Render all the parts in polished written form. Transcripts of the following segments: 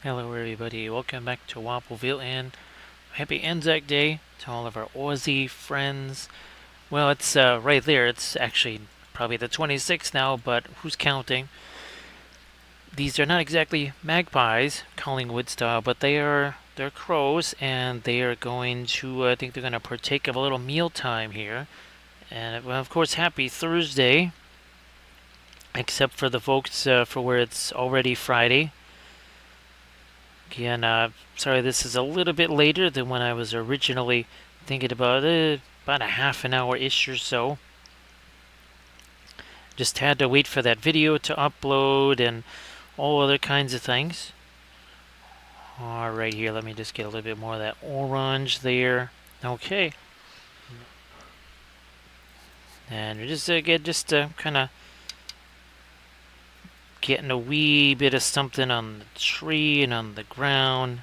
Hello everybody, welcome back to Wappelville and happy Anzac Day to all of our Aussie friends. Well, it's right there, it's actually probably the 26th now, but who's counting? These are not exactly magpies, Collingwood style, but they're crows and they are going to, I think they're going to partake of a little meal time here. And well, of course, happy Thursday, except for the folks for where it's already Friday. Again, sorry this is a little bit later than when I was originally thinking about it, about a half an hour-ish or so. Just had to wait for that video to upload and all other kinds of things. Alright, here, let me just get a little bit more of that orange there. Okay. And we're just kind of getting a wee bit of something on the tree and on the ground.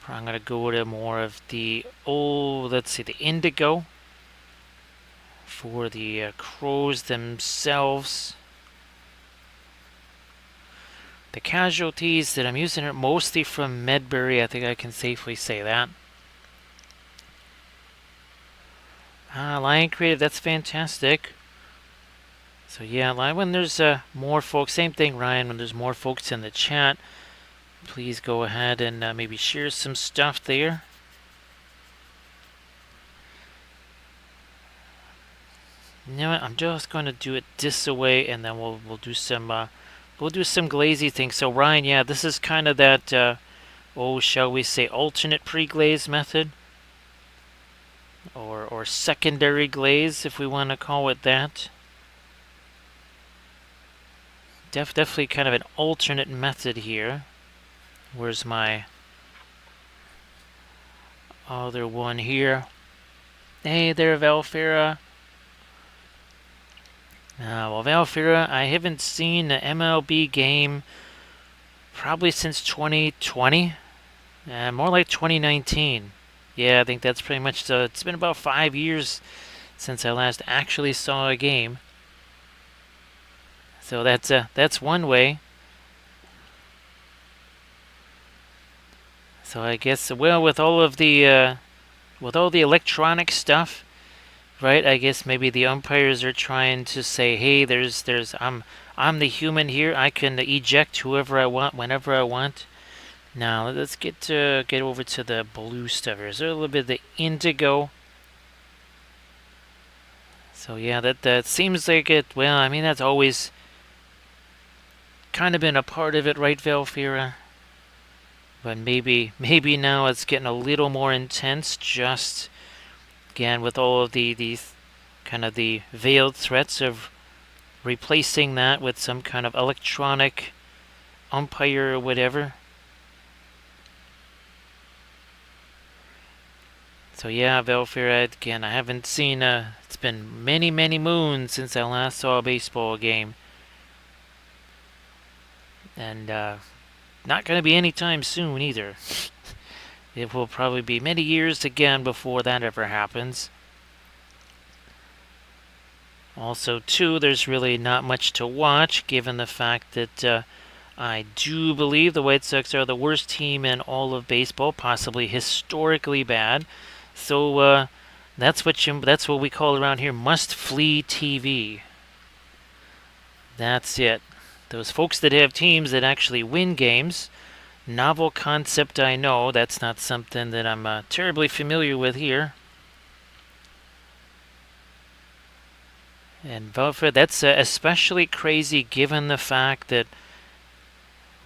I'm going to go to more of the let's see, the indigo for the crows themselves. The casualties that I'm using are mostly from Medbury, I think I can safely say that. Lion Creative, that's fantastic. So yeah, when there's more folks, same thing Ryan, when there's more folks in the chat, please go ahead and maybe share some stuff there. You know what, I'm just going to do it this way and then we'll do some glazy things. So Ryan, yeah, this is kind of that shall we say alternate pre-glaze method? Or secondary glaze, if we want to call it that. Definitely kind of an alternate method here. Where's my other one here? Hey there, Valfera. Well, Valfera, I haven't seen an MLB game probably since 2020. More like 2019. Yeah, I think that's pretty much it's been about 5 years since I last actually saw a game. So that's one way. So I guess, well, with all the electronic stuff, right? I guess maybe the umpires are trying to say, hey, I'm the human here. I can eject whoever I want whenever I want. Now let's get over to the blue stuff here. Is there a little bit of the indigo? So yeah, that seems like it. Well, I mean that's always kind of been a part of it, right, Valfera? But maybe now it's getting a little more intense. Just again with all of these kind of the veiled threats of replacing that with some kind of electronic umpire or whatever. So yeah, Valfera, again, I haven't seen, it's been many, many moons since I last saw a baseball game. And not going to be anytime soon either. It will probably be many years again before that ever happens. Also, too, there's really not much to watch, given the fact that I do believe the White Sox are the worst team in all of baseball, possibly historically bad. So that's what we call around here must-flee TV. That's it. Those folks that have teams that actually win games, novel concept I know, that's not something that I'm terribly familiar with here. And Valfred, that's especially crazy given the fact that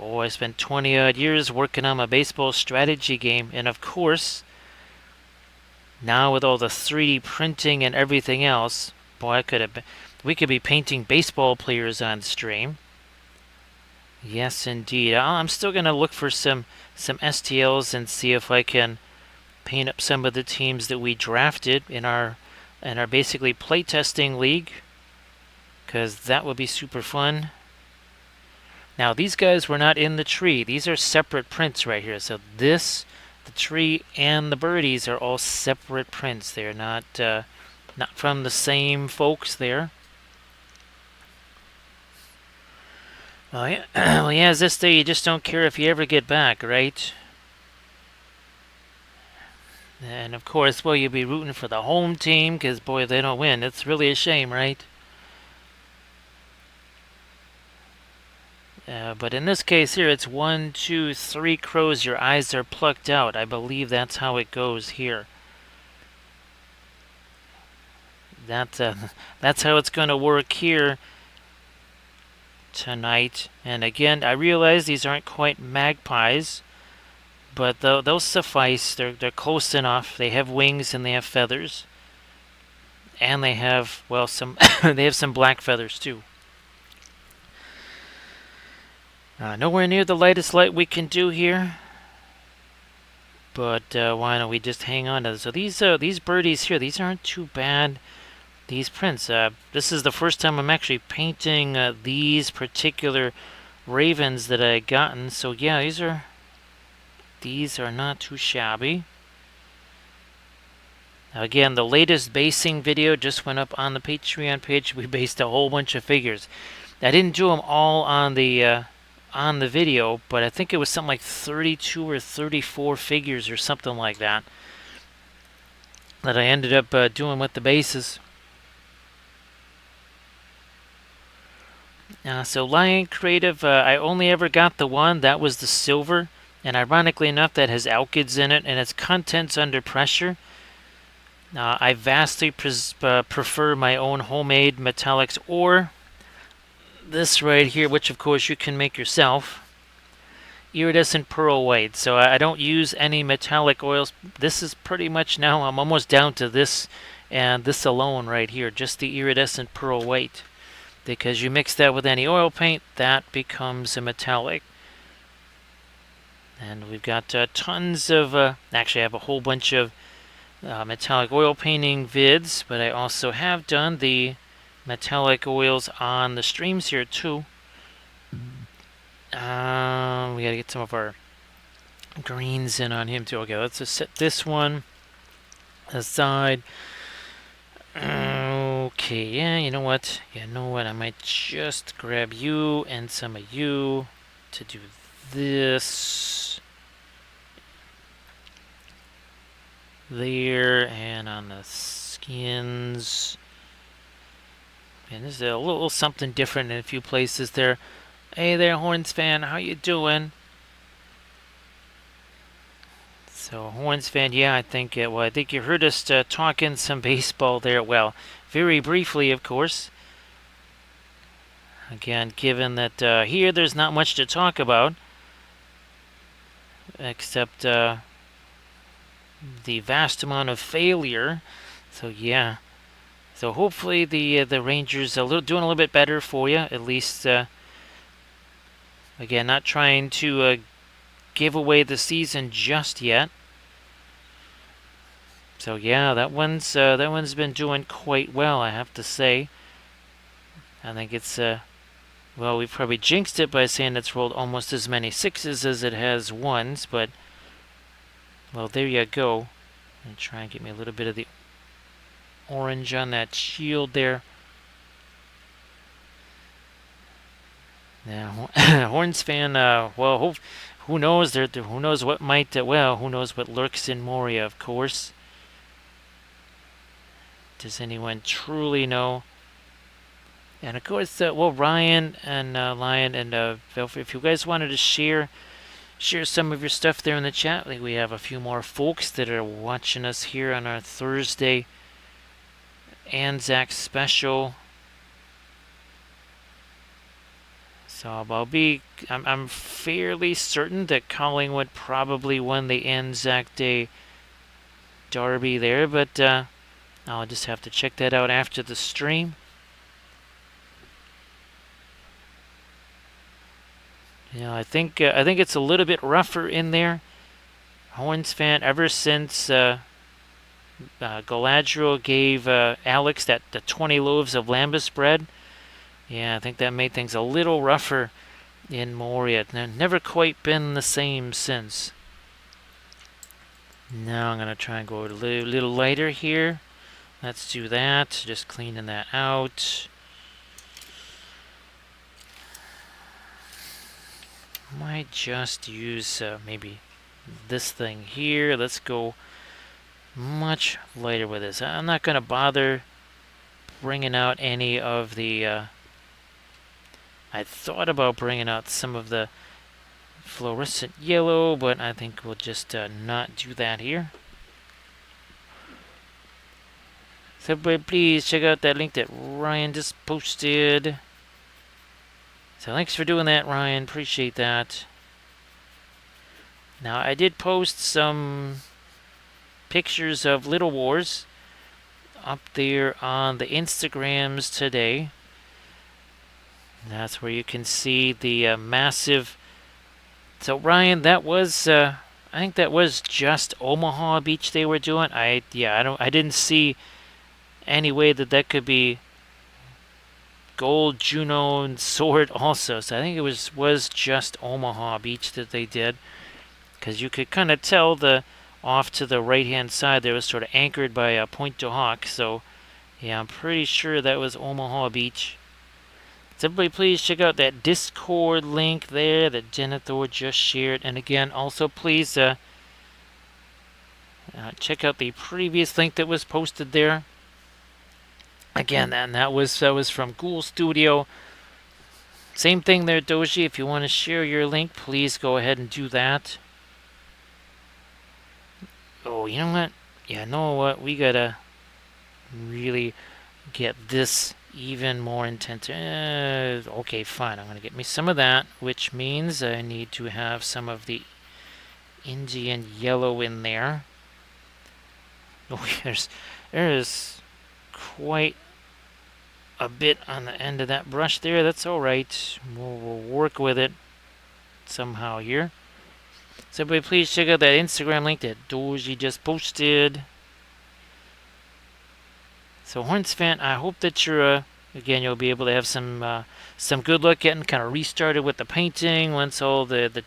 I spent 20 odd years working on my baseball strategy game, and of course, now with all the 3D printing and everything else, boy, we could be painting baseball players on stream. Yes, indeed. I'm still gonna look for some STLs and see if I can paint up some of the teams that we drafted in our basically playtesting league, because that would be super fun. Now these guys were not in the tree. These are separate prints right here. So the tree and the birdies are all separate prints. They're not from the same folks there. Well, yeah, well, yeah, as this day you just don't care if you ever get back, right? And of course, well, you'll be rooting for the home team because, boy, if they don't win, it's really a shame, right? But in this case here, it's 1, 2, 3 crows. Your eyes are plucked out. I believe that's how it goes here. That, that's how it's going to work here tonight. And again, I realize these aren't quite magpies, but they'll suffice. They're close enough. They have wings and they have feathers, and they have, well, some they have some black feathers too. Nowhere near the lightest light we can do here, but why don't we just hang on to this? So these birdies here, these aren't too bad. These prints. This is the first time I'm actually painting these particular ravens that I gotten. So yeah, these are not too shabby. Now again, the latest basing video just went up on the Patreon page. We based a whole bunch of figures. I didn't do them all on the video, but I think it was something like 32 or 34 figures or something like that that I ended up doing with the bases. So Lion Creative, I only ever got the one. That was the silver. And ironically enough, that has alkids in it and its contents under pressure. I vastly prefer my own homemade metallics, or this right here, which of course you can make yourself. Iridescent pearl white. So I don't use any metallic oils. This is pretty much now, I'm almost down to this and this alone right here, just the iridescent pearl white. Because you mix that with any oil paint, that becomes a metallic. And we've got tons of, actually I have a whole bunch of metallic oil painting vids, but I also have done the metallic oils on the streams here too. We gotta get some of our greens in on him too. Okay, let's just set this one aside. Okay, yeah, you know what? I might just grab you and some of you to do this. There, and on the skins. And this is a little something different in a few places there. Hey there, Horns fan, how you doing? So, Horns fan, yeah, I think you heard us talking some baseball there. Well, very briefly, of course. Again, given that here there's not much to talk about, except the vast amount of failure. So yeah. So hopefully the Rangers doing a little bit better for you. At least, again, not trying to give away the season just yet. So yeah, that one's been doing quite well, I have to say. I think it's well, we've probably jinxed it by saying it's rolled almost as many sixes as it has ones, but well, there you go. And try and get me a little bit of the orange on that shield there. Now, Horns fan, well, who knows? Who knows what might? Who knows what lurks in Moria? Of course. Does anyone truly know? And of course, well, Ryan and Lion, and if you guys wanted to share some of your stuff there in the chat. Like, we have a few more folks that are watching us here on our Thursday Anzac special. So I'm fairly certain that Collingwood probably won the Anzac Day derby there, but I'll just have to check that out after the stream. Yeah, I think it's a little bit rougher in there. Horns fan, ever since Galadriel gave Alex the 20 loaves of lambus bread, yeah, I think that made things a little rougher in Moria. Never quite been the same since. Now I'm gonna try and go a little lighter here. Let's do that. Just cleaning that out. Might just use maybe this thing here. Let's go much lighter with this. I'm not going to bother bringing out any of the... I thought about bringing out some of the fluorescent yellow, but I think we'll just not do that here. So everybody please check out that link that Ryan just posted. So thanks for doing that, Ryan. Appreciate that. Now, I did post some pictures of Little Wars up there on the Instagrams today. That's where you can see the massive... So, Ryan, that was... I think that was just Omaha Beach they were doing. I didn't see any way that could be Gold, Juno, and Sword also. So I think it was just Omaha Beach that they did, because you could kind of tell the off to the right hand side there was sort of anchored by a Point du Hoc. So yeah, I'm pretty sure that was Omaha Beach. So everybody please check out that Discord link there that Denethor just shared, and again also please check out the previous link that was posted there. Again, and that was from Ghoul Studio. Same thing there, Doji. If you want to share your link, please go ahead and do that. Oh, you know what? Yeah, know what? We gotta really get this even more intense. Okay, fine. I'm gonna get me some of that, which means I need to have some of the Indian yellow in there. Oh, there's quite a bit on the end of that brush there. That's alright. We'll work with it somehow here. So everybody please check out that Instagram link that Doji just posted. So Horns fan, I hope that you're again you'll be able to have some good luck getting kind of restarted with the painting once all the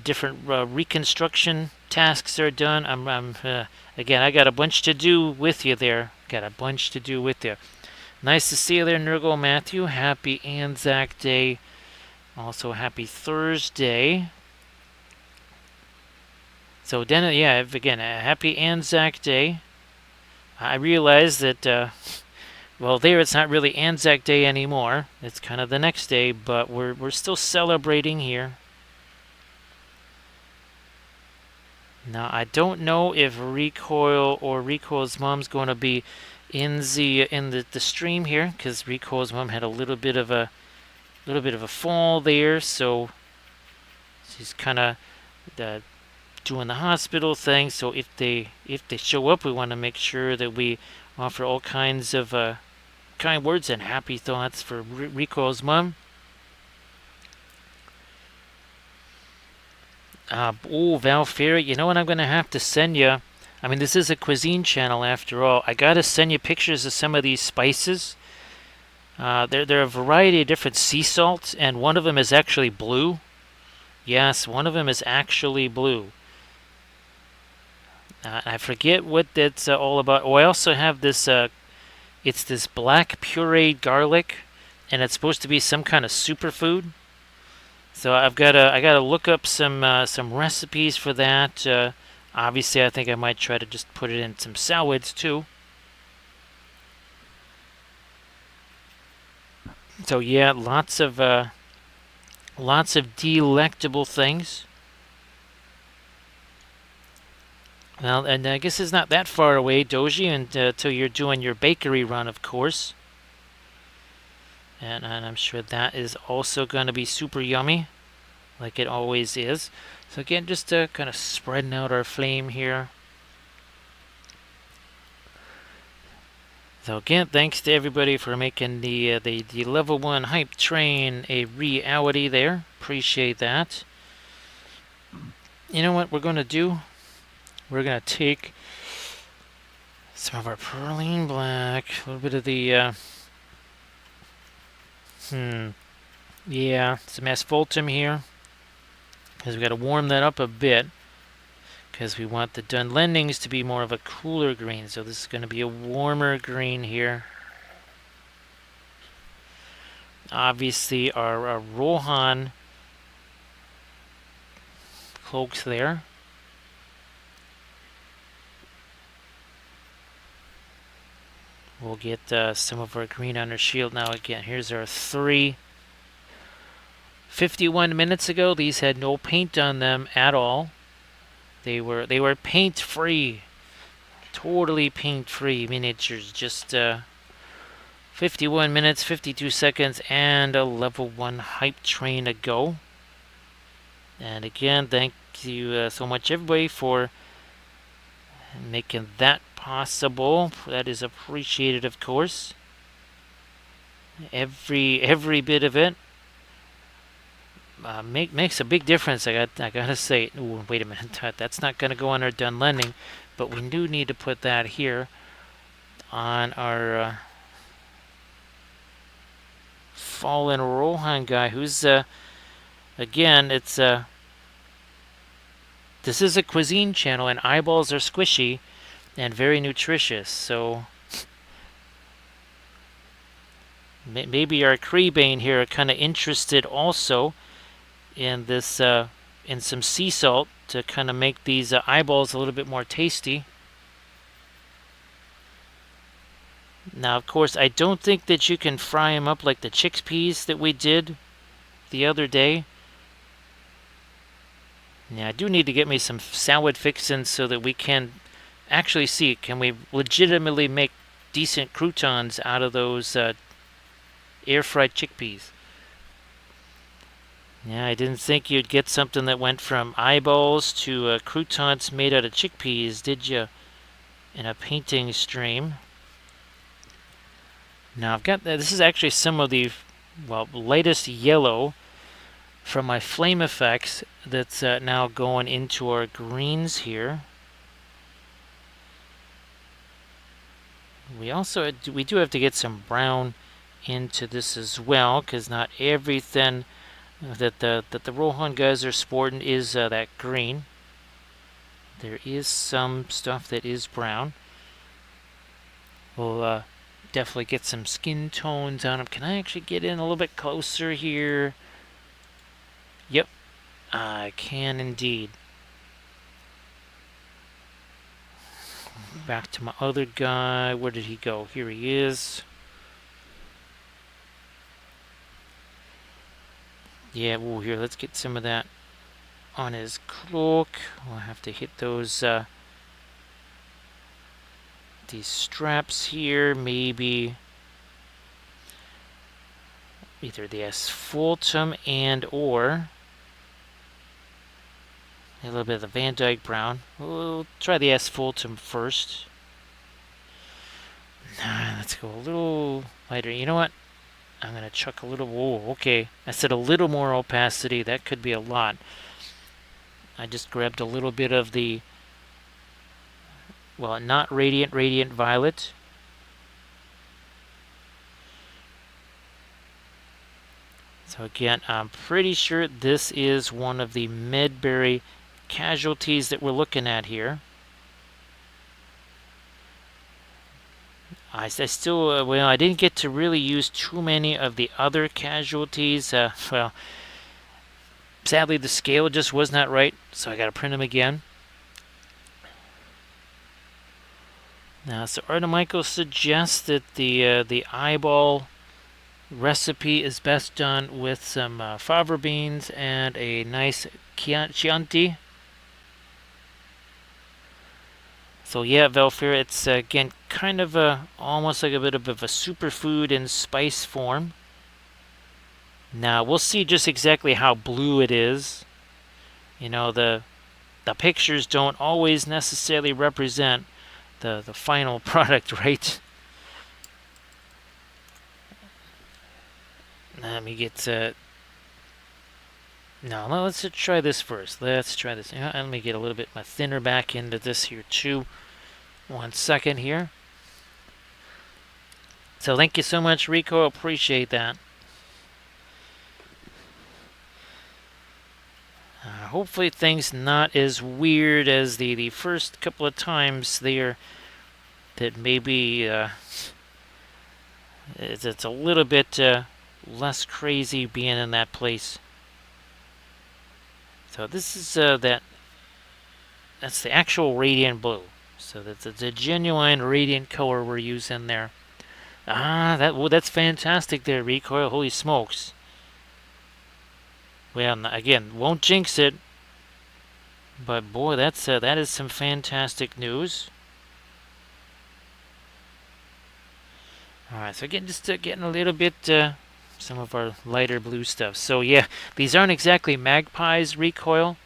different reconstruction tasks are done. Again, I got a bunch to do with you there. Nice to see you there, Nurgle Matthew. Happy Anzac Day. Also, happy Thursday. So, again, happy Anzac Day. I realize that, well, there it's not really Anzac Day anymore. It's kind of the next day, but we're still celebrating here. Now, I don't know if Recoil or Recoil's mom's going to be in the stream here, because Recoil's mom had a little bit of a fall there, so she's kind of doing the hospital thing. So if they show up, we want to make sure that we offer all kinds of kind words and happy thoughts for Recoil's mom. Val Ferry, you know what I'm going to have to send you? I mean, this is a cuisine channel after all. I got to send you pictures of some of these spices. There are a variety of different sea salts, and one of them is actually blue. Yes, one of them is actually blue. I forget what that's all about. Oh, I also have this, it's this black pureed garlic, and it's supposed to be some kind of superfood. So I gotta look up some recipes for that. Obviously, I think I might try to just put it in some salads too. So yeah, lots of delectable things. Well, and I guess it's not that far away, Doji, until you're doing your bakery run, of course. And I'm sure that is also going to be super yummy, like it always is. So again, just kind of spreading out our flame here. So again, thanks to everybody for making the level 1 hype train a reality there. Appreciate that. You know what we're going to do? We're going to take some of our Perlene Black, a little bit of the... yeah, some asphaltum here, because we've got to warm that up a bit, because we want the Dunlendings to be more of a cooler green. So this is going to be a warmer green here. Obviously, our Rohan cloaks there. We'll get some of our green on our shield now again. Here's our 3. 51 minutes ago, these had no paint on them at all. They were paint free, totally paint free miniatures. Just 51 minutes, 52 seconds, and a level 1 hype train to go. And again, thank you so much, everybody, for making that possible. That is appreciated, of course. Every bit of it makes a big difference. I gotta say. Ooh, wait a minute, that's not gonna go on our done lending, but we do need to put that here on our fallen Rohan guy, who's again, it's this is a cuisine channel, and eyeballs are squishy and very nutritious. So maybe our Crebain here are kind of interested also in this, in some sea salt to kind of make these eyeballs a little bit more tasty. Now, of course, I don't think that you can fry them up like the chickpeas that we did the other day. Yeah, I do need to get me some salad fixins so that we can actually see, can we legitimately make decent croutons out of those air-fried chickpeas. Yeah, I didn't think you'd get something that went from eyeballs to croutons made out of chickpeas, did you? In a painting stream. Now I've got, this is actually some of the, well, latest yellow from my flame effects that's now going into our greens here. We do have to get some brown into this as well, because not everything that the Rohan guys are sporting is that green. There is some stuff that is brown. We'll definitely get some skin tones on them. Can I actually get in a little bit closer here? Yep, I can indeed. Back to my other guy. Where did he go? Here he is. Yeah, ooh, here, let's get some of that on his cloak. We'll have to hit those, these straps here, maybe either the asphaltum and or a little bit of the Van Dyke brown. We'll try the asphaltum first. Let's go a little lighter. You know what? I'm going to chuck a little... Whoa, okay. I said a little more opacity. That could be a lot. I just grabbed a little bit of the... Well, not radiant violet. So again, I'm pretty sure this is one of the Medberry casualties that we're looking at here. I still, well, I didn't get to really use too many of the other casualties. Well, sadly the scale just was not right, so I got to print them again. Now, so Artemichael suggests that the eyeball recipe is best done with some fava beans and a nice Chianti. So yeah, Velfir, it's again kind of almost like a bit of a superfood in spice form. Now we'll see just exactly how blue it is. You know, the pictures don't always necessarily represent the final product, right? Let me get no, let's try this first. Let's try this. Let me get a little bit my thinner back into this here too. 1 second here. So thank you so much, Rico. Appreciate that. Hopefully things not as weird as the first couple of times there. That maybe it's a little bit less crazy being in that place. So this is that's the actual radiant blue. So that's a genuine radiant color we're using there. That's fantastic there, Recoil. Holy smokes. Well, again, won't jinx it, but boy, that is some fantastic news. All right, so again, just getting a little bit some of our lighter blue stuff. So yeah, these aren't exactly Magpies, Recoil,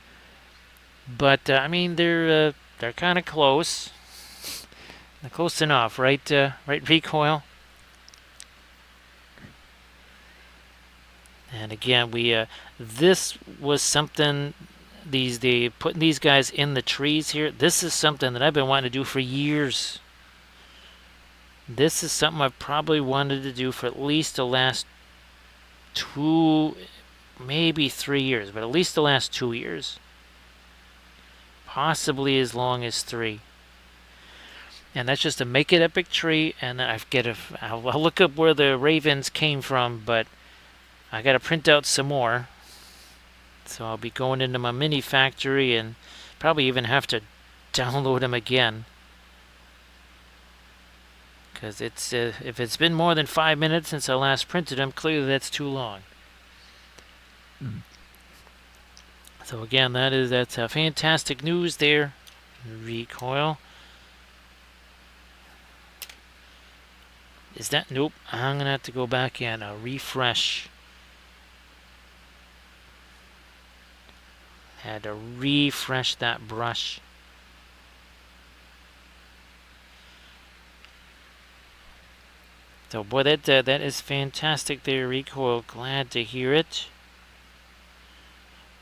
but I mean they're kind of close. They're close enough, right? Right, Recoil. And again, this was something. They putting these guys in the trees here. This is something that I've been wanting to do for years. This is something I've probably wanted to do for at least the last 2, maybe 3 years, but at least the last 2 years. Possibly as long as 3. And that's just to make it epic tree, and then I'll look up where the ravens came from, but I gotta print out some more. So I'll be going into my mini factory and probably even have to download them again. Because if it's been more than 5 minutes since I last printed them, clearly that's too long. So again, that's fantastic news there. Recoil. Is that? Nope. I'm gonna have to go back in. Refresh. Had to refresh that brush. So boy, that is fantastic there, Recoil. Glad to hear it.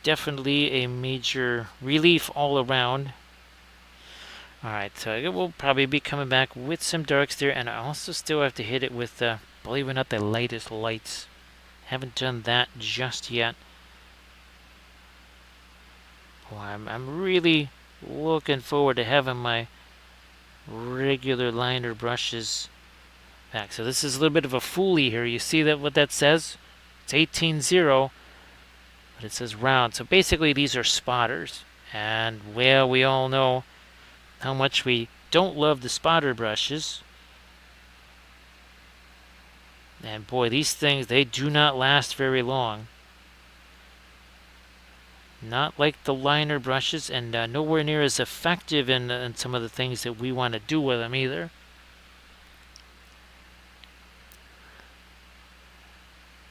Definitely a major relief all around. Alright, so we'll probably be coming back with some darks there, and I also still have to hit it with, believe it or not, the lightest lights. Haven't done that just yet. Well, I'm really looking forward to having my regular liner brushes back. So this is a little bit of a foolie here. You see what that says? It's 18.0, but it says round. So basically these are spotters. And well, we all know how much we don't love the spotter brushes. And boy, these things, they do not last very long. Not like the liner brushes, and nowhere near as effective in some of the things that we want to do with them either.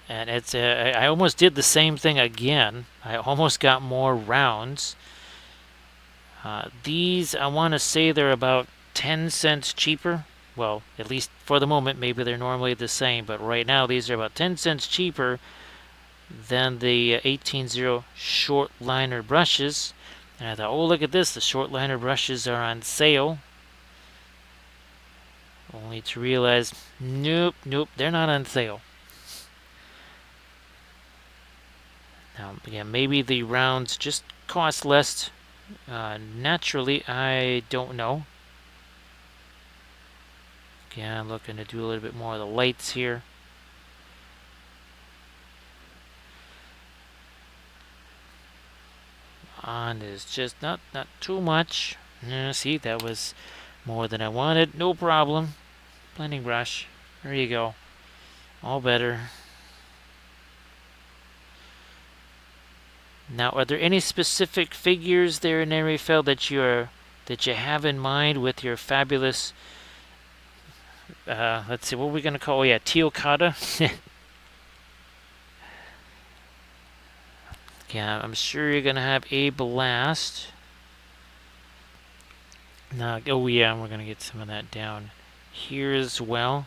And it's I almost did the same thing again. I almost got more rounds. These, I want to say they're about 10 cents cheaper. Well, at least for the moment, maybe they're normally the same, but right now these are about 10 cents cheaper than the 18.0 short liner brushes. And I thought, oh, look at this, the short liner brushes are on sale. Only to realize, nope, they're not on sale. Now, again, maybe the rounds just cost less naturally, I don't know. Again, I'm looking to do a little bit more of the lights here. On is just not too much. See, that was more than I wanted. No problem. Blending brush. There you go. All better. Now, are there any specific figures there in Ariel that you have in mind with your fabulous? Let's see, what are we gonna call? Yeah, Teokata. Yeah, I'm sure you're gonna have a blast. Now, oh yeah, we're gonna get some of that down here as well.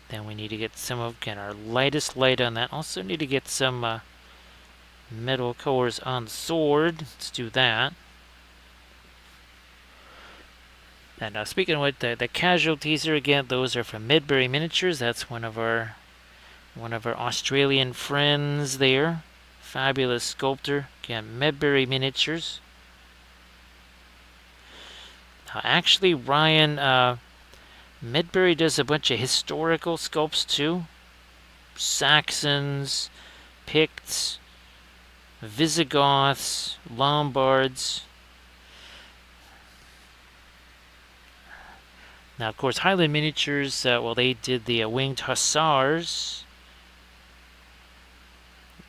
Then we need to get some of our lightest light on that. Also need to get some metal colors on the sword. Let's do that. And now, speaking of what, the casualties here again, those are from Midbury Miniatures. That's one of our Australian friends there. Fabulous sculptor. Again, Midbury Miniatures. Actually, Ryan, Midbury does a bunch of historical sculpts too. Saxons, Picts. Visigoths, Lombards. Now, of course, Highland Miniatures, well, they did the Winged Hussars.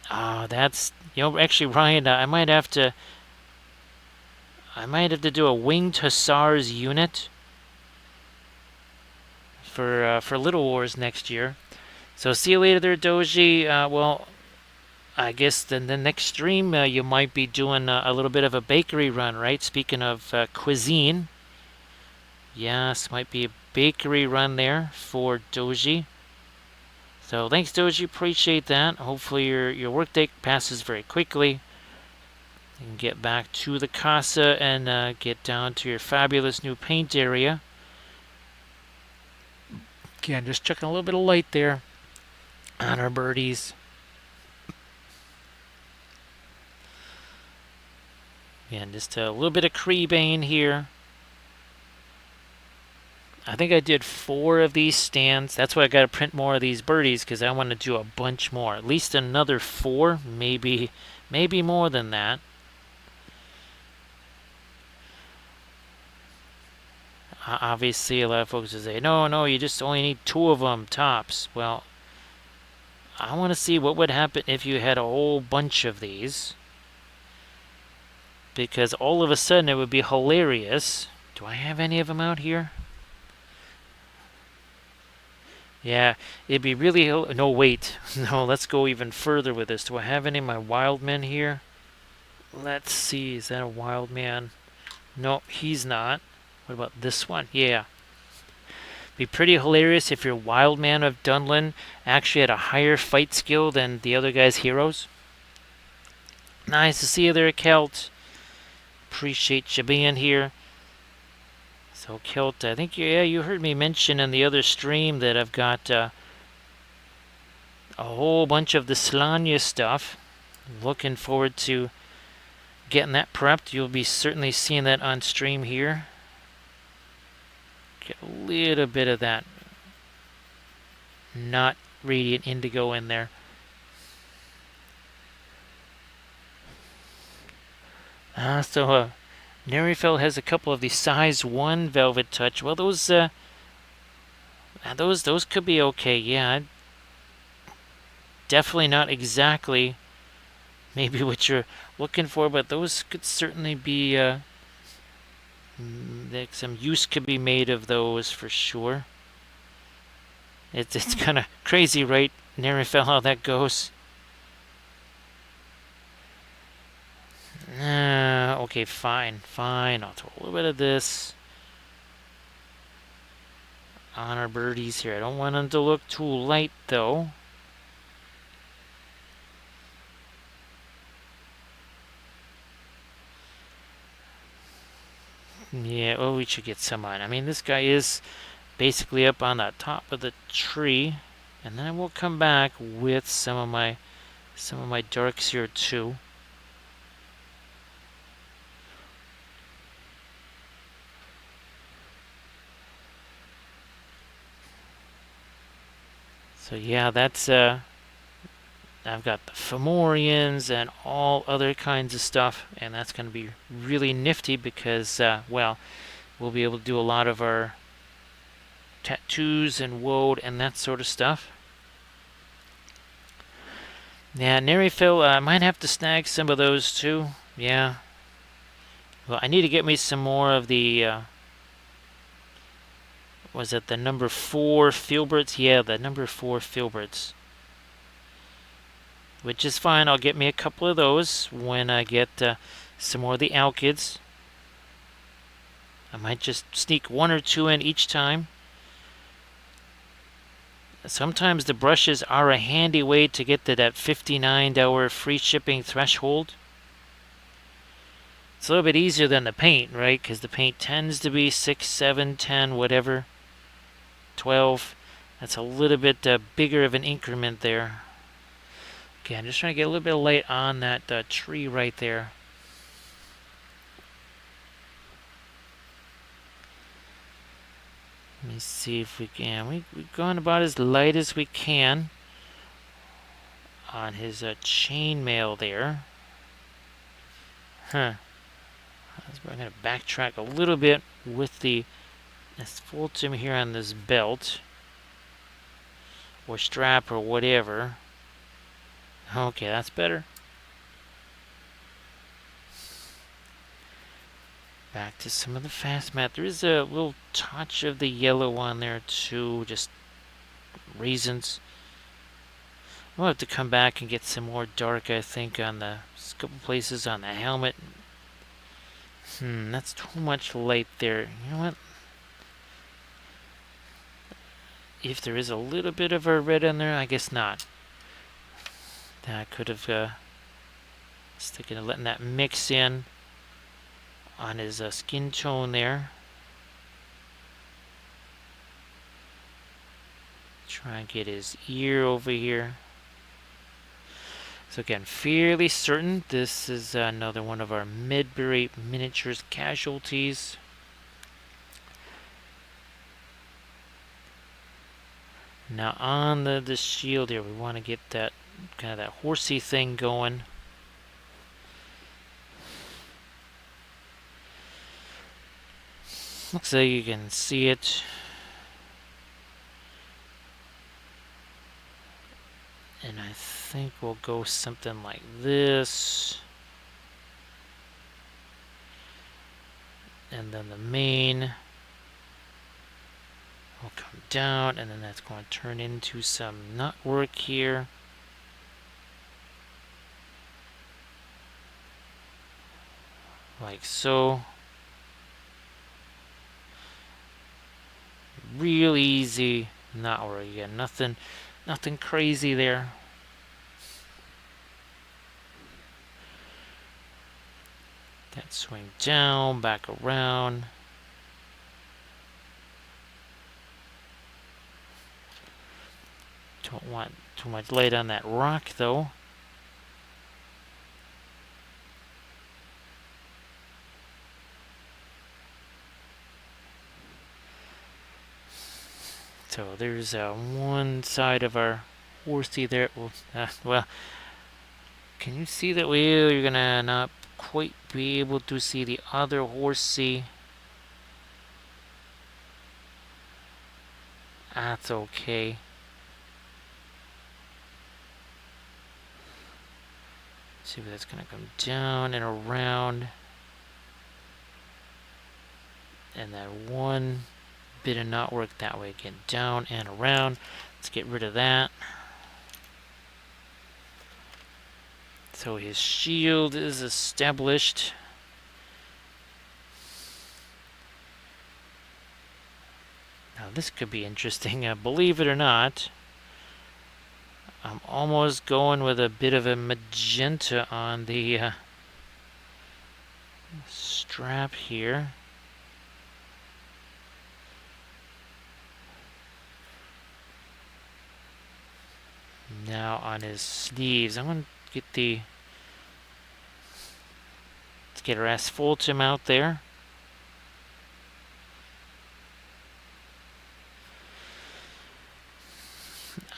That's, actually, Ryan, I might have to do a Winged Hussars unit for Little Wars next year. So see you later there, Doji. Well, I guess then the next stream you might be doing a little bit of a bakery run, right? Speaking of cuisine. Yes, might be a bakery run there for Doji. So thanks, Doji. Appreciate that. Hopefully your workday passes very quickly. You can get back to the casa and get down to your fabulous new paint area. Again, just chucking a little bit of light there on our birdies. Again, just a little bit of Crebain here. I think I did 4 of these stands. That's why I got to print more of these birdies, because I want to do a bunch more. At least another 4, maybe more than that. Obviously, a lot of folks will say, no, you just only need 2 of them, tops. Well, I want to see what would happen if you had a whole bunch of these. Because all of a sudden it would be hilarious. Do I have any of them out here? Yeah, it'd be really... No, wait. No, let's go even further with this. Do I have any of my wild men here? Let's see. Is that a wild man? No, he's not. What about this one? Yeah. Be pretty hilarious if your wild man of Dunlin actually had a higher fight skill than the other guy's heroes. Nice to see you there, Kelt. Appreciate you being here. So, Kelt, I think you heard me mention in the other stream that I've got a whole bunch of the Slanya stuff. Looking forward to getting that prepped. You'll be certainly seeing that on stream here. Get a little bit of that not radiant indigo in there. Nerifel has a couple of the size 1 Velvet Touch. Well, those could be okay. Yeah, definitely not exactly maybe what you're looking for, but those could certainly be some use could be made of those for sure. It's kind of crazy, right, Nerifel, how that goes. Okay, fine. I'll throw a little bit of this on our birdies here. I don't want them to look too light, though. Yeah, well, we should get some on. I mean, this guy is basically up on the top of the tree, and then we'll come back with some of my darks here too. So yeah, that's I've got the Fomorians and all other kinds of stuff, and that's going to be really nifty because, well, we'll be able to do a lot of our tattoos and woad and that sort of stuff. Yeah, Nerifil, I might have to snag some of those too. Yeah. Well, I need to get me some more of the, was it the number 4 Filberts? Yeah, the number 4 Filberts. Which is fine. I'll get me a couple of those when I get some more of the Alkids. I might just sneak 1 or 2 in each time. Sometimes the brushes are a handy way to get to that $59 free shipping threshold. It's a little bit easier than the paint, right? Because the paint tends to be 6, 7, 10, whatever. 12. That's a little bit bigger of an increment there. Okay, I'm just trying to get a little bit of light on that tree right there. Let me see if we can. We've gone about as light as we can on his chainmail there. Huh. I'm going to backtrack a little bit with the asphaltum here on this belt. Or strap or whatever. Okay, that's better. Back to some of the fast matte. There is a little touch of the yellow on there too, just reasons. We'll have to come back and get some more dark, I think, on the couple places on the helmet. That's too much light there. You know what? If there is a little bit of a red on there, I guess not. I could have sticking and letting that mix in on his skin tone there. Try and get his ear over here. So again, fairly certain this is another one of our Midbury Miniatures casualties. Now on the shield here, we want to get that kind of that horsey thing going. Looks like you can see it. And I think we'll go something like this. And then the mane will come down, and then that's going to turn into some nut work here. Like so. Real easy nut work again. Nothing crazy there. That swing down, back around. Don't want too much light on that rock though. So there's one side of our horsey there. Well, can you see that? Well, you're gonna not quite be able to see the other horsey. That's okay. See if that's gonna come down and around. And that one bit of knot work that way again, down and around. Let's get rid of that. So his shield is established. Now this could be interesting. Believe it or not, I'm almost going with a bit of a magenta on the strap here. Now on his sleeves, I'm going to get let's get our asphaltum out there.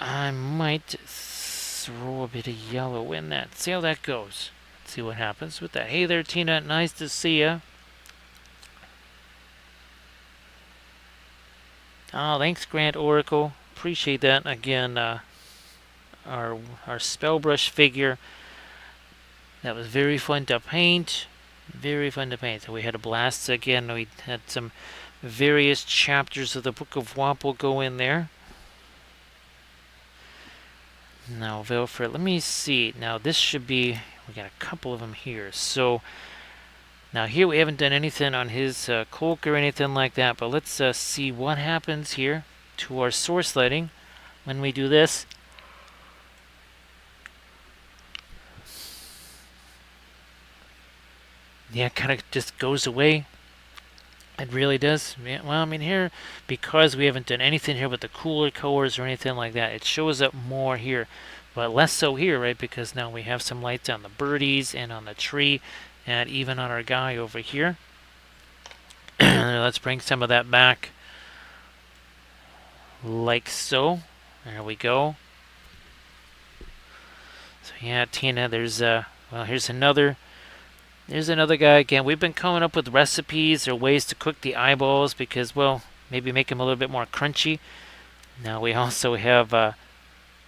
I might throw a bit of yellow in that. See how that goes. See what happens with that. Hey there, Tina. Nice to see ya. Oh, thanks, Grant Oracle. Appreciate that. Again, our Spellbrush figure. That was very fun to paint. Very fun to paint. So we had a blast again. We had some various chapters of the Book of Wappel go in there. Now, Vilfred, let me see. Now, this should be... We got a couple of them here. So, now here we haven't done anything on his cloak or anything like that. But let's see what happens here to our source lighting when we do this. Yeah, it kind of just goes away. It really does. Yeah, well, I mean here, because we haven't done anything here with the cooler colors or anything like that, it shows up more here, but less so here, right? Because now we have some lights on the birdies and on the tree, and even on our guy over here. Let's bring some of that back, like so. There we go. So yeah, Tina, there's well, here's another There's another guy again. We've been coming up with recipes or ways to cook the eyeballs because, well, maybe make them a little bit more crunchy. Now we also have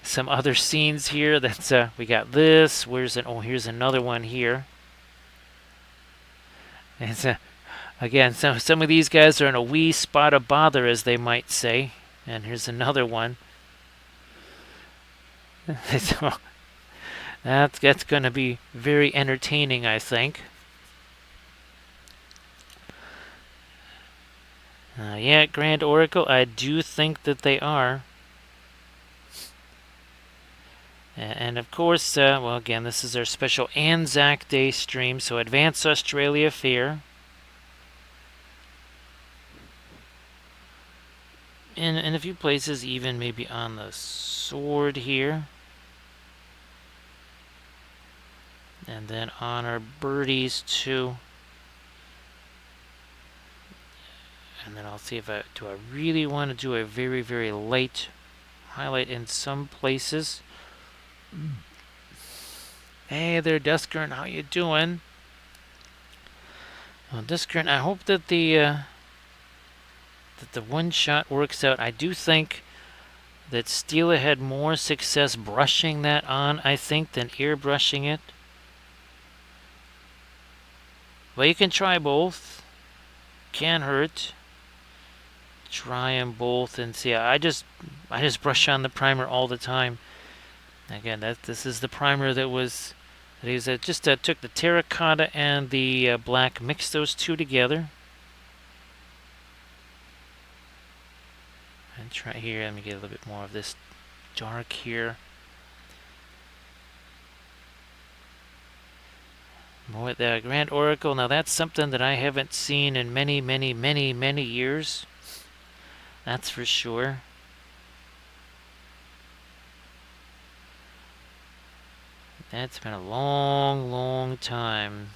some other scenes here. That's we got this. Here's another one here. It's again, some of these guys are in a wee spot of bother, as they might say. And here's another one. So that's going to be very entertaining, I think. Yeah, Grand Oracle, I do think that they are. And of course, well, again, this is our special Anzac Day stream, so Advance Australia Fair. In a few places, even maybe on the sword here. And then on our birdies, too. And then I'll see if I really want to do a very, very light highlight in some places. Hey there, Duskern, how you doing? Well, Duskern, I hope that the one shot works out. I do think that Stila had more success brushing that on, I think, than airbrushing it. Well, you can try both. Can't hurt. Try them both and see. I just brush on the primer all the time. Again, this is the primer that just took the terracotta and the black, mixed those two together. And try here. Let me get a little bit more of this dark here. More with the Grand Oracle. Now that's something that I haven't seen in many, many, many, many years. That's for sure. That's been a long, long time.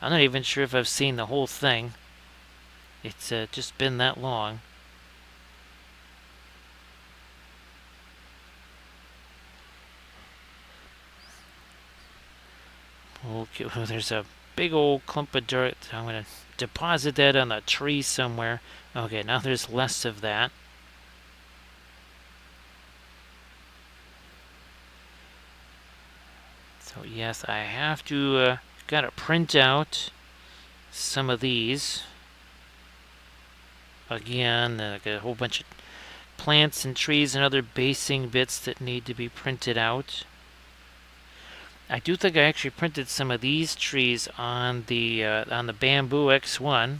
I'm not even sure if I've seen the whole thing. It's just been that long. Okay, well, there's a big old clump of dirt. I'm going to deposit that on the tree somewhere. Okay, now there's less of that. So yes, I have to gotta print out some of these. Again, like a whole bunch of plants and trees and other basing bits that need to be printed out. I do think I actually printed some of these trees on the Bamboo X1.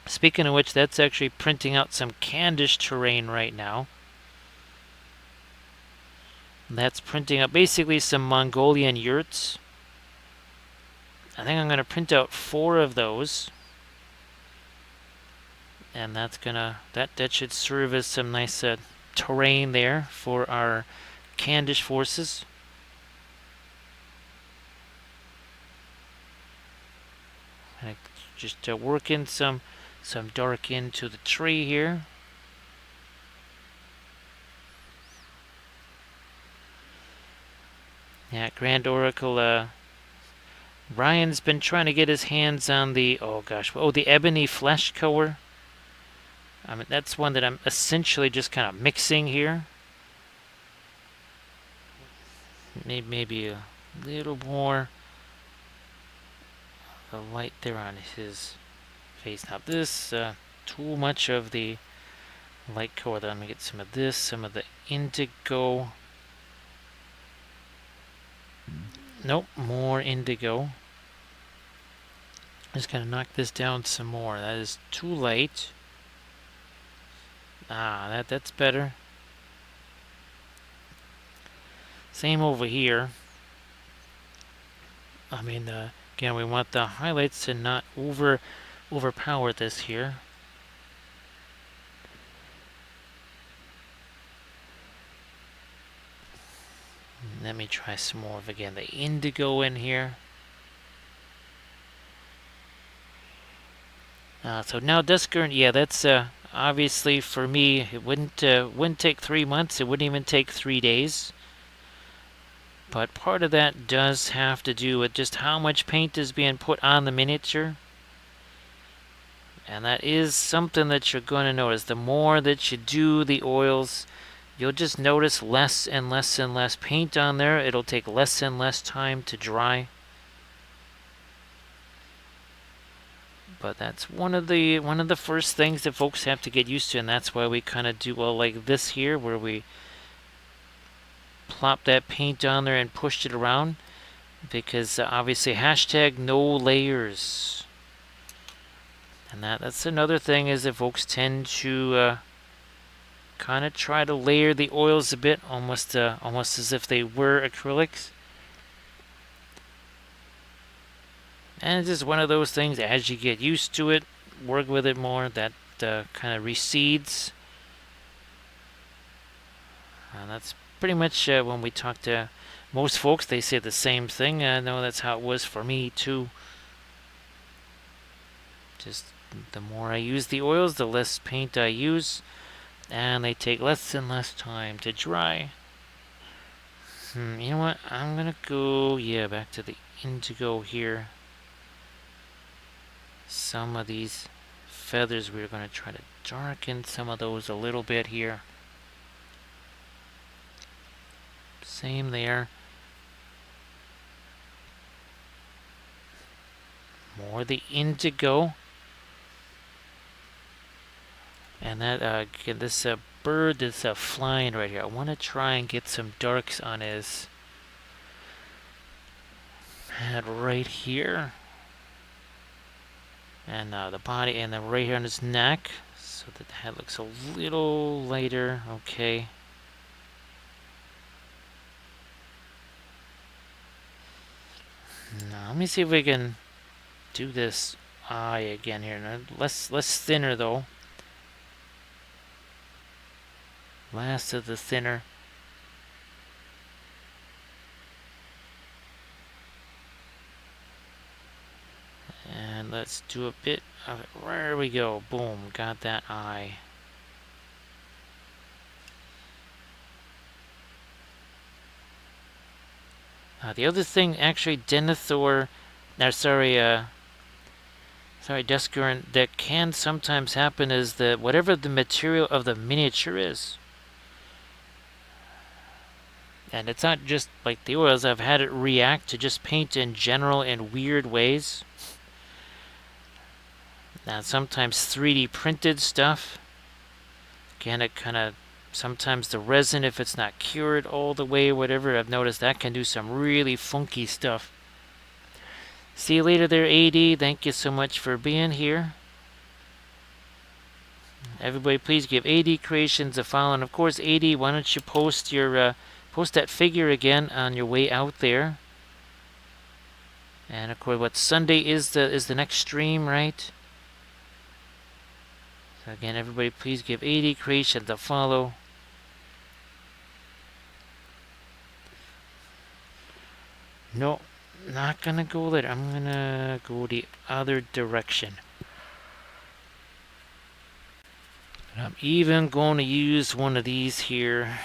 Speaking of which, that's actually printing out some Candish terrain right now. That's printing out basically some Mongolian yurts. I think I'm going to print out 4 of those. And that's gonna that should serve as some nice terrain there for our Candish forces. And just work in some dark into the tree here. Yeah, Grand Oracle. Ryan's been trying to get his hands on the the ebony flesh color. I mean, that's one that I'm essentially just kind of mixing here. Maybe a little more the light there on his face. Now this too much of the light color. Let me get some of this, some of the indigo. Nope, more indigo. Just gonna knock this down some more. That is too light. That's better. Same over here. I mean, again, we want the highlights to not overpower this here. Let me try some more of, again, the indigo in here. So now Dusker, yeah, that's obviously for me, it wouldn't take 3 months. It wouldn't even take 3 days. But part of that does have to do with just how much paint is being put on the miniature. And that is something that you're going to notice. The more that you do the oils, you'll just notice less and less and less paint on there. It'll take less and less time to dry. But that's one of the first things that folks have to get used to, and that's why we kind of do well like this here, where we plop that paint on there and pushed it around, because obviously hashtag no layers. And that's another thing, is that folks tend to kind of try to layer the oils a bit, almost as if they were acrylics. And it's just one of those things, as you get used to it, work with it more, that kind of recedes. And that's pretty much when we talk to most folks, they say the same thing. I know that's how it was for me too. Just the more I use the oils, the less paint I use, and they take less and less time to dry. You know what? I'm gonna go, back to the indigo here. Some of these feathers, we're going to try to darken some of those a little bit here. Same there. More the indigo. And that, this bird that's flying right here, I want to try and get some darks on his head right here. And the body, and then right here on his neck, so that the head looks a little lighter. Okay. Now let me see if we can do this eye again here. Now, less thinner though. Last of the thinner. And let's do a bit of it. There we go. Boom. Got that eye. The other thing, actually, Denethor, Descaron, that can sometimes happen is that whatever the material of the miniature is, and it's not just like the oils, I've had it react to just paint in general in weird ways. Now, sometimes 3D printed stuff, again, it kind of, sometimes the resin, if it's not cured all the way or whatever, I've noticed that can do some really funky stuff. See you later there, AD. Thank you so much for being here. Everybody, please give AD Creations a follow. And of course, AD, why don't you post your post that figure again on your way out there? And of course, what Sunday is the next stream, right? So again, everybody, please give AD Creations a follow. No, not gonna go there. I'm gonna go the other direction. And I'm even going to use one of these here.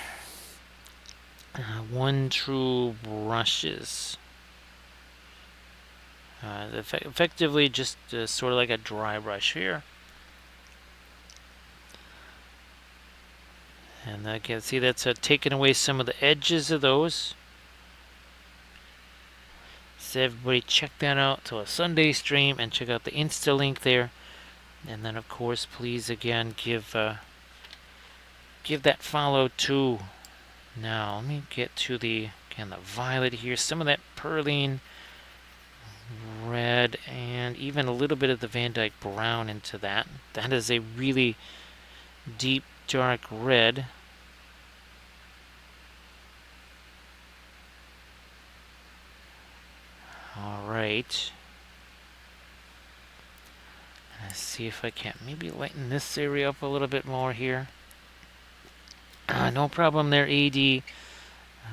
One True brushes. Effectively just sort of like a dry brush here. And I can see that's taken away some of the edges of those. So everybody check that out till a Sunday stream, and check out the Insta link there. And then of course, please again give that follow too. Now let me get to the violet here. Some of that perline red, and even a little bit of the Van Dyke brown into that. That is a really deep dark red. Alright. Let's see if I can't maybe lighten this area up a little bit more here. No problem there, AD.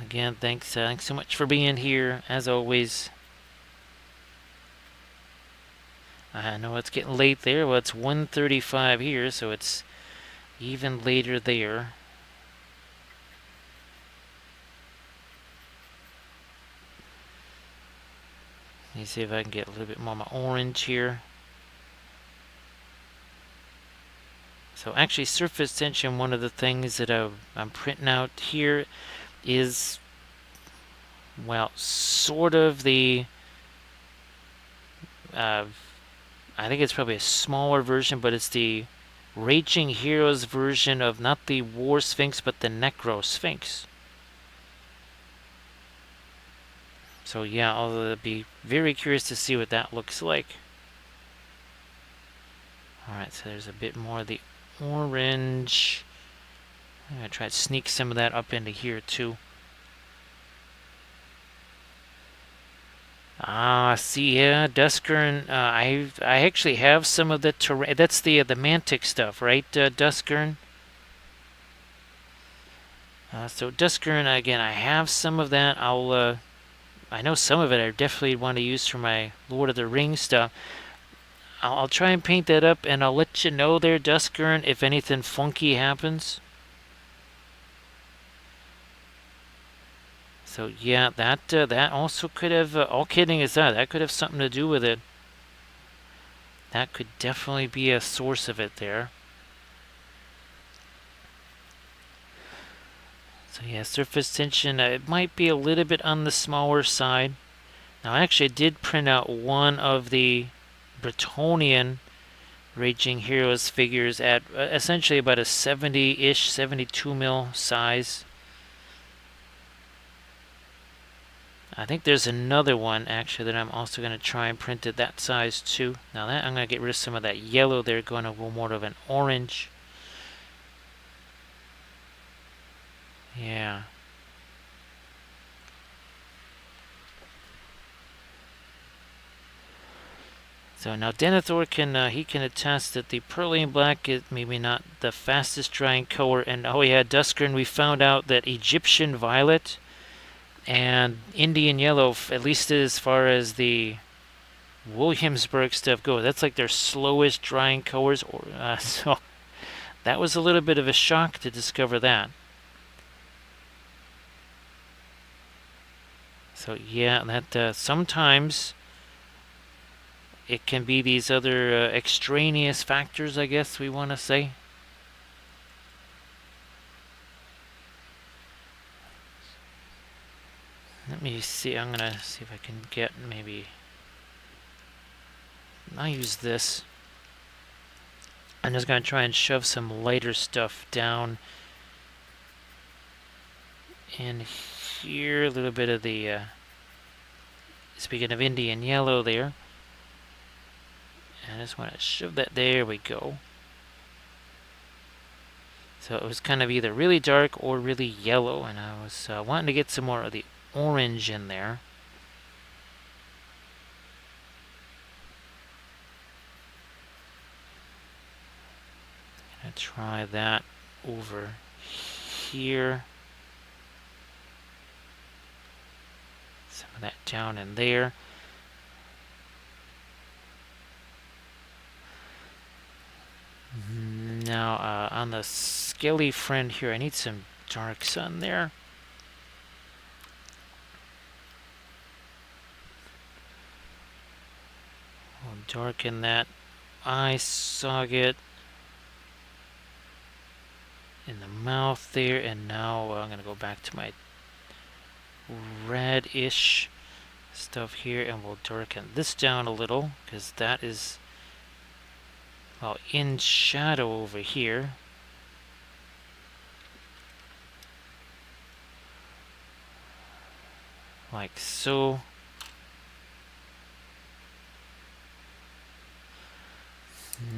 Again, thanks so much for being here, as always. I know it's getting late there. Well, it's 1:35 here, so it's even later there. me see if I can get a little bit more of my orange here. So actually, surface tension, one of the things that I'm printing out here is, well, sort of the, I think it's probably a smaller version, but it's the Raging Heroes version of not the War Sphinx, but the Necro Sphinx. So yeah, I'll be very curious to see what that looks like. Alright, so there's a bit more of the orange. I'm going to try to sneak some of that up into here too. Ah, see, yeah, Duskern. I actually have some of the terrain. That's the Mantic stuff, right, Duskern? So Duskern, again, I have some of that. I know some of it I definitely want to use for my Lord of the Rings stuff. I'll try and paint that up, and I'll let you know there, Duskern, if anything funky happens. So yeah, that also could have, all kidding aside, that could have something to do with it. That could definitely be a source of it there. So yeah, surface tension, it might be a little bit on the smaller side. Now, I actually did print out one of the Bretonnian Raging Heroes figures at essentially about a 70-ish, 72 mil size. I think there's another one actually that I'm also going to try and print at that size too. Now that I'm going to get rid of some of that yellow there, going a little more of an orange. Yeah. So now Denethor he can attest that the Pearlian Black is maybe not the fastest drying color. And oh yeah, Duskern, we found out that Egyptian Violet and Indian Yellow, at least as far as the Williamsburg stuff goes, that's like their slowest drying colors. So that was a little bit of a shock to discover that. So yeah, that sometimes it can be these other extraneous factors, I guess we want to say. Let me see, I'm going to see if I can get maybe... I'll use this. I'm just going to try and shove some lighter stuff down in here. A little bit of the, speaking of Indian Yellow there. And I just want to shove that, there we go. So it was kind of either really dark or really yellow, and I was wanting to get some more of the orange in there. I'm going to try that over here. Some of that down in there. Now, on the scaly friend here, I need some dark sun there. I'll darken that eye socket in the mouth there, and now I'm going to go back to my red-ish stuff here, and we'll darken this down a little, because that is... well, in shadow over here. Like so.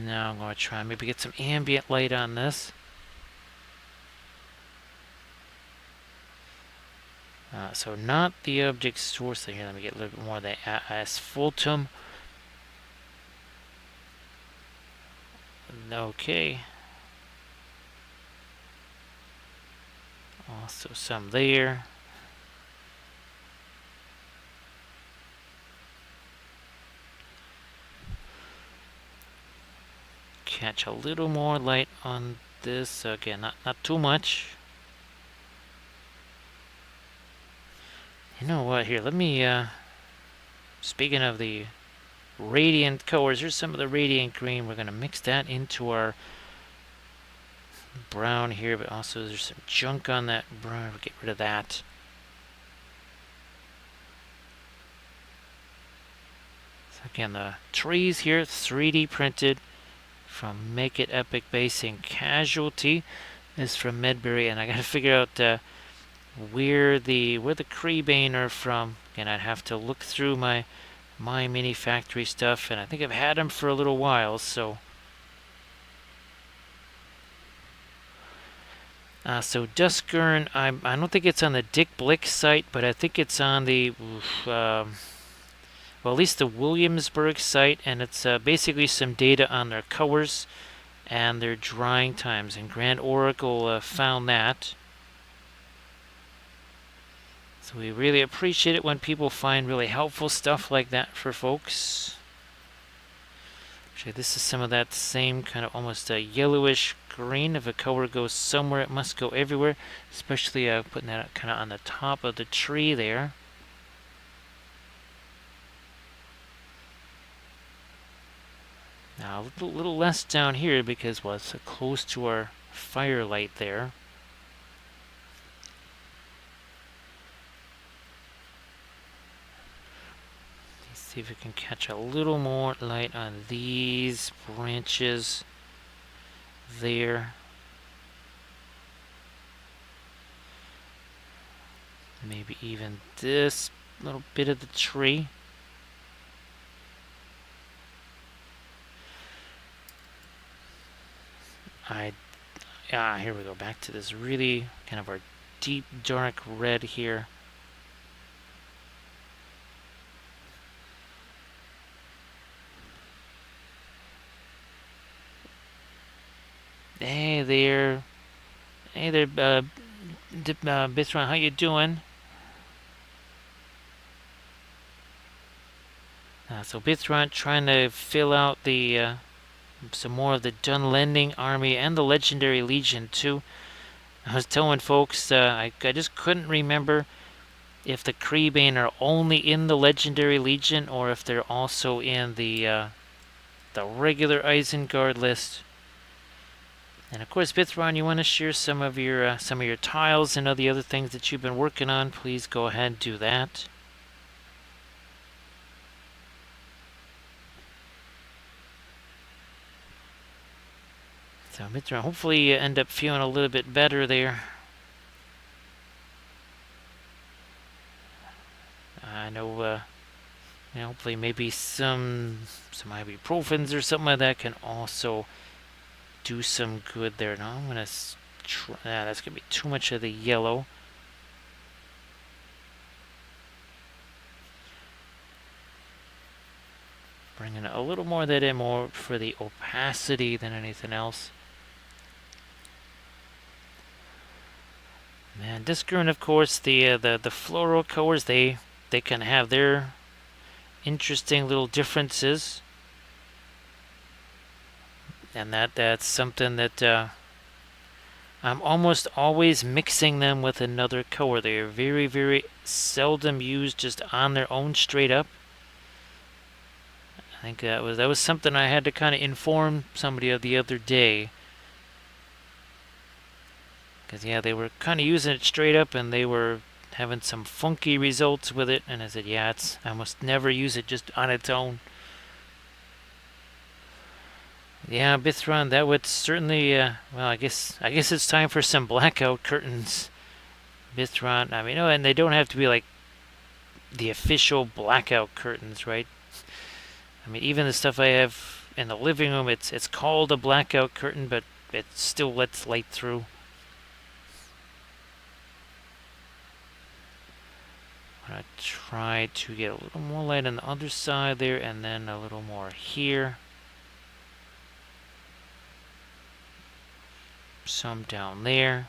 Now I'm going to try and maybe get some ambient light on this. So not the object source here. Let me get a little bit more of the asphaltum. Okay. Also some there. Catch a little more light on this. Again, not too much. You know what? Here, let me speaking of the radiant colors, here's some of the radiant green. We're going to mix that into our brown here, but also there's some junk on that brown. We'll get rid of that. So again, the trees here, 3D printed from Make It Epic Basing. Casualty is from Medbury, and I got to figure out where the Crebain are from. Again, I'd have to look through my Mini Factory stuff, and I think I've had them for a little while, so. So Duskern, I don't think it's on the Dick Blick site, but I think it's on the, well, at least the Williamsburg site, and it's basically some data on their colors and their drying times, and Grand Oracle found that. So we really appreciate it when people find really helpful stuff like that for folks. Actually, this is some of that same kind of almost a yellowish green. If a color goes somewhere, it must go everywhere. Especially putting that kind of on the top of the tree there. Now a little less down here because, well, it's so close to our firelight there. See if we can catch a little more light on these branches there. Maybe even this little bit of the tree. Here we go, back to this really kind of our deep dark red here. Hey there, Bithron, how you doing? So Bithron trying to fill out the some more of the Dunlending army and the Legendary Legion too. I was telling folks I just couldn't remember if the Crebain are only in the Legendary Legion or if they're also in the regular Isengard list. And of course, Bithron, you want to share some of your tiles and all the other things that you've been working on, please go ahead and do that. So Bithron, hopefully you end up feeling a little bit better there. I know, hopefully maybe some ibuprofens or something like that can also do some good there. Now I'm gonna try. That's gonna be too much of the yellow. Bringing a little more of that in, more for the opacity than anything else. And Discern, of course, the floral colors, they can have their interesting little differences. And that's something that I'm almost always mixing them with another color. They are very, very seldom used just on their own straight up. I think that was something I had to kind of inform somebody of the other day. Because, yeah, they were kind of using it straight up and they were having some funky results with it. And I said, yeah, I must never use it just on its own. Yeah, Bithron, that would certainly, well, I guess it's time for some blackout curtains, Bithron. I mean, and they don't have to be like the official blackout curtains, right? I mean, even the stuff I have in the living room, it's called a blackout curtain, but it still lets light through. I'm going to try to get a little more light on the other side there, and then a little more here. Some down there.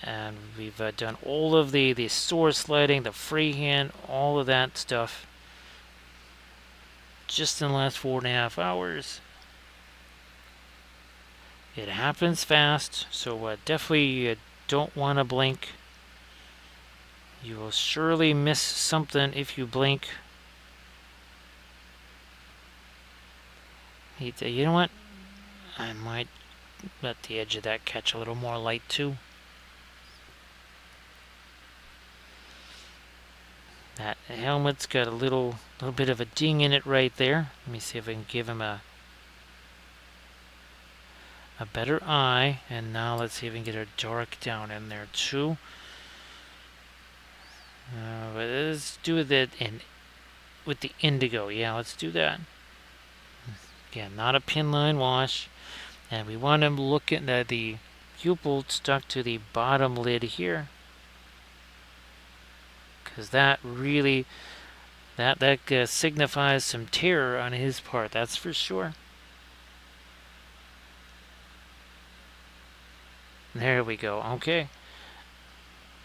And we've done all of the source lighting, the freehand, all of that stuff just in the last 4.5 hours. It happens fast, so definitely don't want to blink. You will surely miss something if you blink. You know what? I might let the edge of that catch a little more light too. That helmet's got a little bit of a ding in it right there. Let me see if I can give him a better eye. And now let's see if we can get a dark down in there too. But let's do that with the indigo. Yeah, let's do that. Again, not a pin line wash. And we want him looking at the pupil stuck to the bottom lid here. Because that really, that signifies some terror on his part, that's for sure. There we go, okay.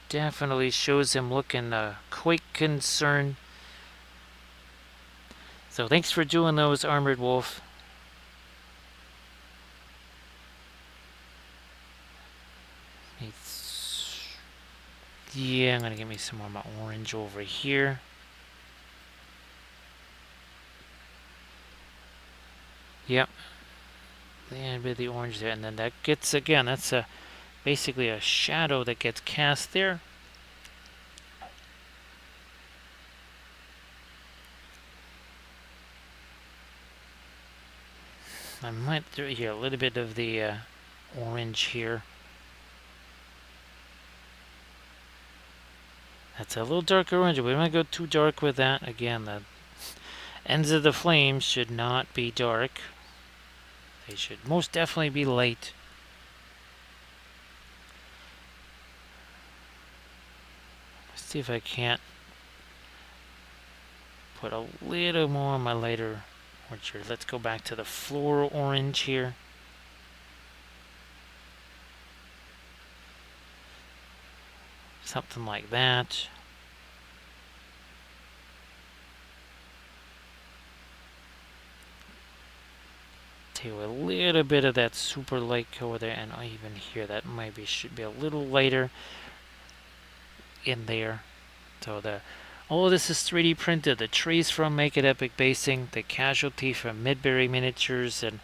Definitely shows him looking quite concerned. So thanks for doing those, Armored Wolf. Yeah, I'm going to give me some more of my orange over here. Yep. And a bit of the orange there. And then that gets, again, that's basically a shadow that gets cast there. I might throw here a little bit of the orange here. That's a little darker orange. We don't want to go too dark with that. Again, the ends of the flames should not be dark. They should most definitely be light. Let's see if I can't put a little more on my lighter orange here. Let's go back to the floral orange here. Something like that. Take a little bit of that super light color there, and even here that maybe should be a little lighter in there. So all of this is 3D printed. The trees from Make It Epic Basing, the casualty from Midbury Miniatures, and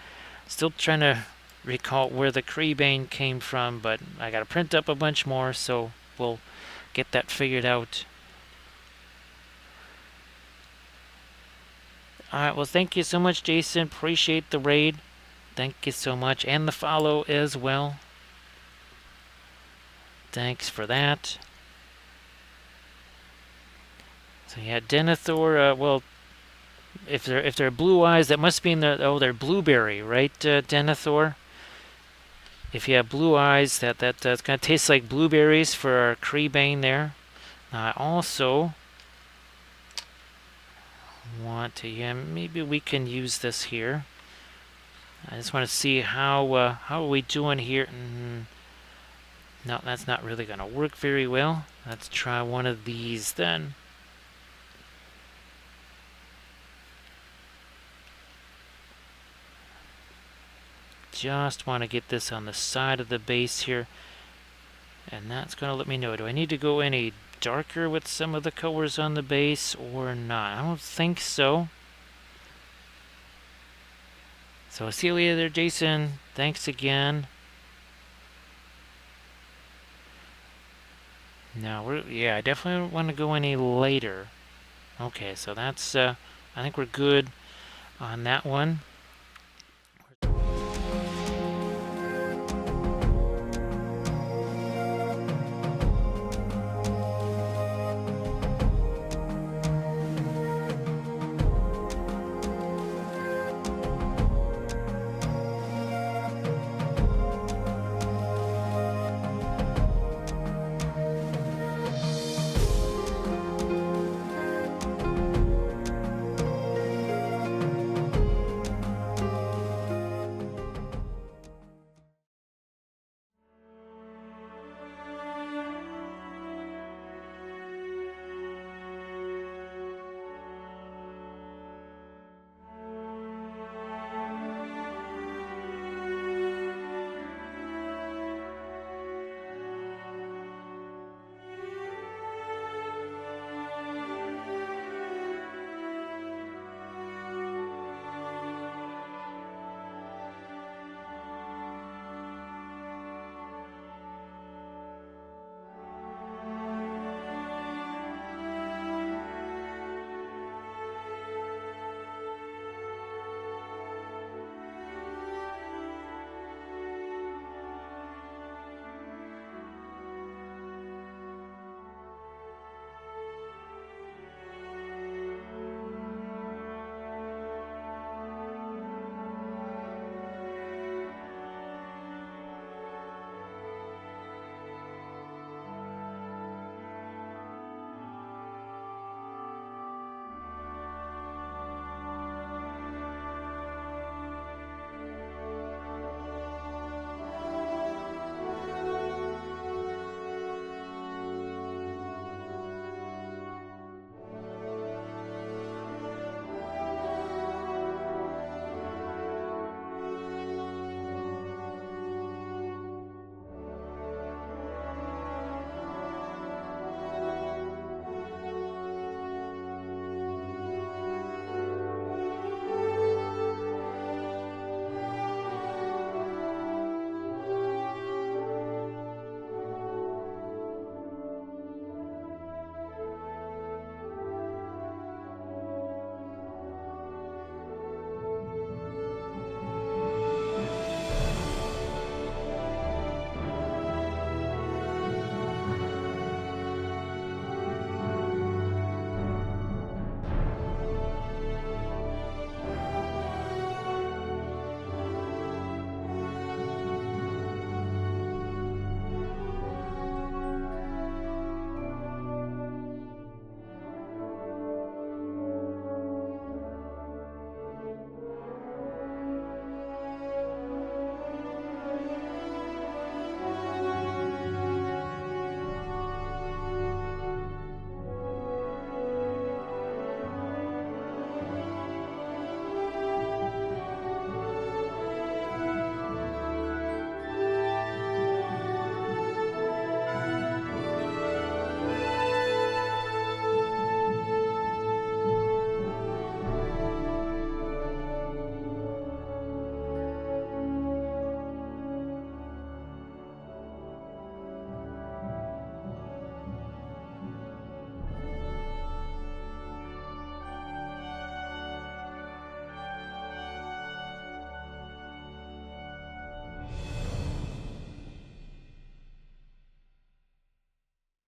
still trying to recall where the Crebain came from, but I gotta print up a bunch more, so we'll get that figured out. Alright, well thank you so much, Jason. Appreciate the raid. Thank you so much. And the follow as well. Thanks for that. So yeah, Denethor, well, if they're blue eyes, that must mean they're blueberry, right, Denethor? If you have blue eyes, that's going to taste like blueberries for our Crebain there. Now I also want to, yeah, maybe we can use this here. I just want to see how are we doing here. No, that's not really going to work very well. Let's try one of these then. Just want to get this on the side of the base here. And that's going to let me know. Do I need to go any darker with some of the colors on the base or not? I don't think so. So I'll see you later there, Jason. Thanks again. Now, yeah, I definitely don't want to go any later. Okay, so that's, I think we're good on that one.